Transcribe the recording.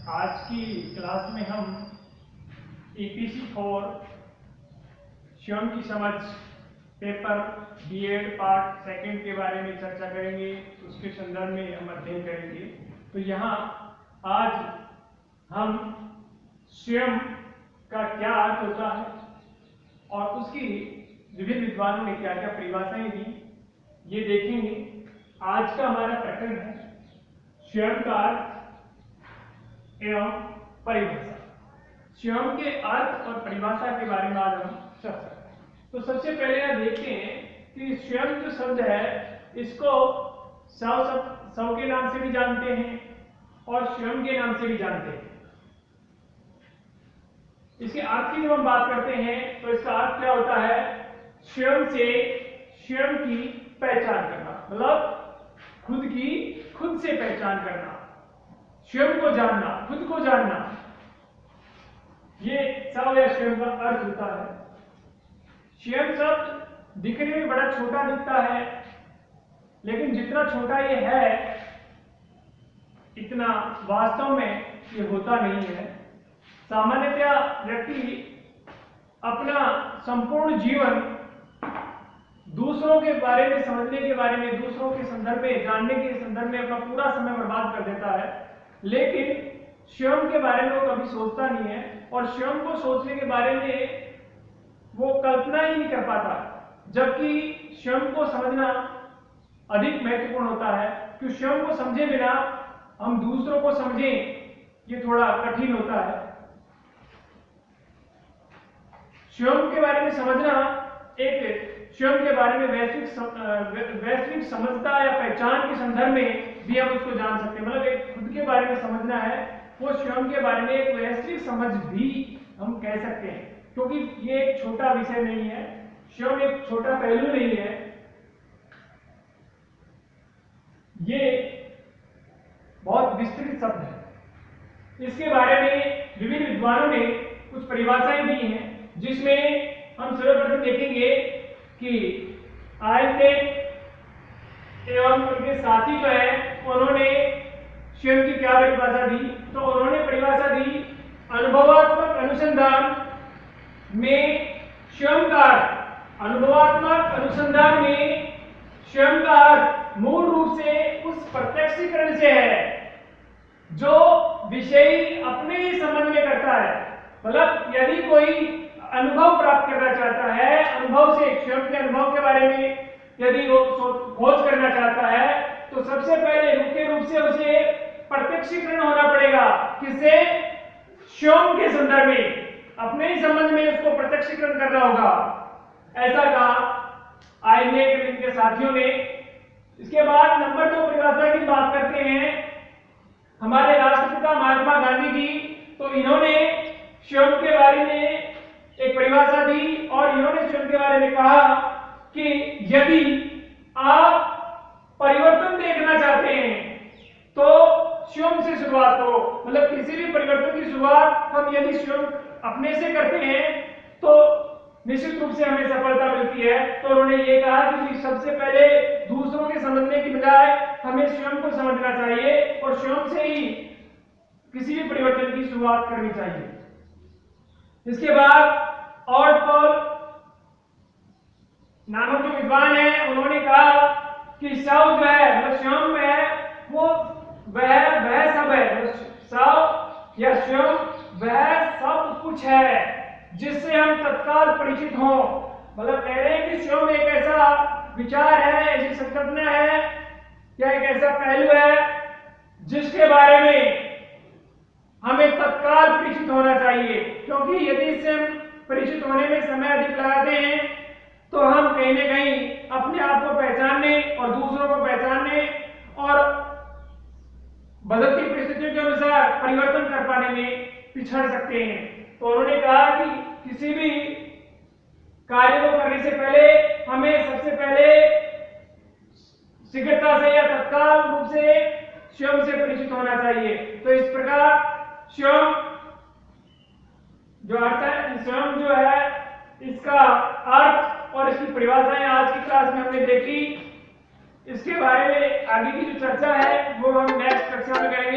आज की क्लास में हम EPC 4 स्वयं की समझ पेपर B.Ed पार्ट सेकंड के बारे में चर्चा करेंगे। उसके संदर्भ में हम अध्ययन करेंगे। तो यहाँ आज हम स्वयं का क्या अर्थ होता है और उसकी विभिन्न विद्वानों ने क्या क्या परिभाषाएं दी, ये देखेंगे। आज का हमारा प्रकरण है स्वयं का अर्थ एवं परिभाषा। स्वयं के अर्थ और परिभाषा के बारे में आज हम चर्चा करेंगे। तो सबसे पहले आप देखते हैं कि स्वयं जो शब्द है इसको सव के नाम से भी जानते हैं और स्वयं के नाम से भी जानते हैं। इसके अर्थ की जब हम बात करते हैं तो इसका अर्थ क्या होता है? स्वयं से स्वयं की पहचान करना, मतलब खुद से पहचान करना, स्वयं को जानना, खुद को जानना, ये सव या स्वयं का अर्थ होता है। स्वयं शब्द दिखने में बड़ा छोटा दिखता है, लेकिन जितना छोटा ये है इतना वास्तव में ये होता नहीं है। सामान्यतः व्यक्ति अपना संपूर्ण जीवन दूसरों के बारे में समझने के बारे में, दूसरों के संदर्भ में जानने के संदर्भ में अपना पूरा समय बर्बाद कर देता है, लेकिन स्वयं के बारे में वो कभी सोचता नहीं है और स्वयं को सोचने के बारे में वो कल्पना ही नहीं कर पाता। जबकि स्वयं को समझना अधिक महत्वपूर्ण होता है, क्योंकि स्वयं को समझे बिना हम दूसरों को समझें ये थोड़ा कठिन होता है। स्वयं के बारे में समझना एक स्वयं के बारे में वैश्विक समझता या पहचान के संदर्भ में भी हम उसको जान सकते हैं। मतलब एक खुद के बारे में समझना है, वो स्वयं के बारे में एक वैश्विक समझ भी हम कह सकते हैं, क्योंकि ये एक छोटा विषय नहीं है, स्वयं एक छोटा पहलू नहीं है। ये बहुत विस्तृत शब्द है। इसके बारे में विभिन्न विद्वानों ने कुछ परिभाषाएं दी हैं, जिसमें हम सर्वप्रथम देखेंगे कि आइंस्टाइन एवं उनके साथी जो है उन्होंने स्वयं की क्या परिभाषा दी। तो उन्होंने परिभाषा दी, अनुभवात्मक अनुसंधान में स्वयं का अर्थ, अनुभवात्मक अनुसंधान में स्वयं का अर्थ मूल रूप से उस प्रत्यक्षीकरण से है जो विषयी अपने ही संबंध में करता है। मतलब यदि कोई अनुभव प्राप्त करना चाहता है, अनुभव से स्वयं के अनुभव के बारे में यदि वो खोज करना चाहता है, तो सबसे पहले मुख्य रूप से उसे प्रत्यक्षीकरण होना पड़ेगा। किससे? स्वयं के संदर्भ में, अपने ही संबंध में उसको प्रत्यक्षीकरण करना होगा। ऐसा कहा आइंस्टाइन के साथियों ने। इसके बाद नंबर 2 परिभाषा की बात करते हैं हमारे राष्ट्रपिता महात्मा गांधी जी। तो इन्होंने स्वयं के बारे में एक परिभाषा दी और इन्होंने स्वयं के बारे में कहा कि यदि आप परिवर्तन देखना चाहते हैं तो स्वयं से शुरुआत करो। मतलब किसी भी परिवर्तन की शुरुआत हम यदि स्वयं अपने से करते हैं तो निश्चित रूप से हमें सफलता मिलती है। तो उन्होंने ये कहा कि सबसे पहले दूसरों के समझने की बजाय हमें स्वयं को समझना चाहिए और स्वयं से ही किसी भी परिवर्तन की शुरुआत करनी चाहिए। इसके बाद ऑर्टपॉल नामक जो विद्वान है उन्होंने कहा कि सव जो है, मतलब स्वयं में है, वो वह सब है, सव या स्वयं वह सब कुछ है जिससे हम तत्काल परिचित हों। मतलब कह रहे हैं कि स्वयं एक ऐसा विचार है, ऐसी संकल्पना है या एक ऐसा पहलू है जिसके बारे में हमें तत्काल परिचित होना चाहिए, क्योंकि यदि इससे हम परिचित होने में समय अधिक लगाते हैं तो हम कहीं न कहीं अपने आप को पहचानने और दूसरों को पहचानने और बदलती परिस्थितियों के अनुसार परिवर्तन कर पाने में पिछड़ सकते हैं। तो उन्होंने कहा कि किसी भी कार्य को करने से पहले हमें सबसे पहले शीघ्रता से या तत्काल रूप से स्वयं से परिचित होना चाहिए। तो इस प्रकार स्वयं जो अर्थ है, स्वयं जो है इसका अर्थ और इसकी परिभाषाएं आज की क्लास में हमने देखी। इसके बारे में आगे की जो चर्चा है वो हम नेक्स्ट कक्षा में करेंगे।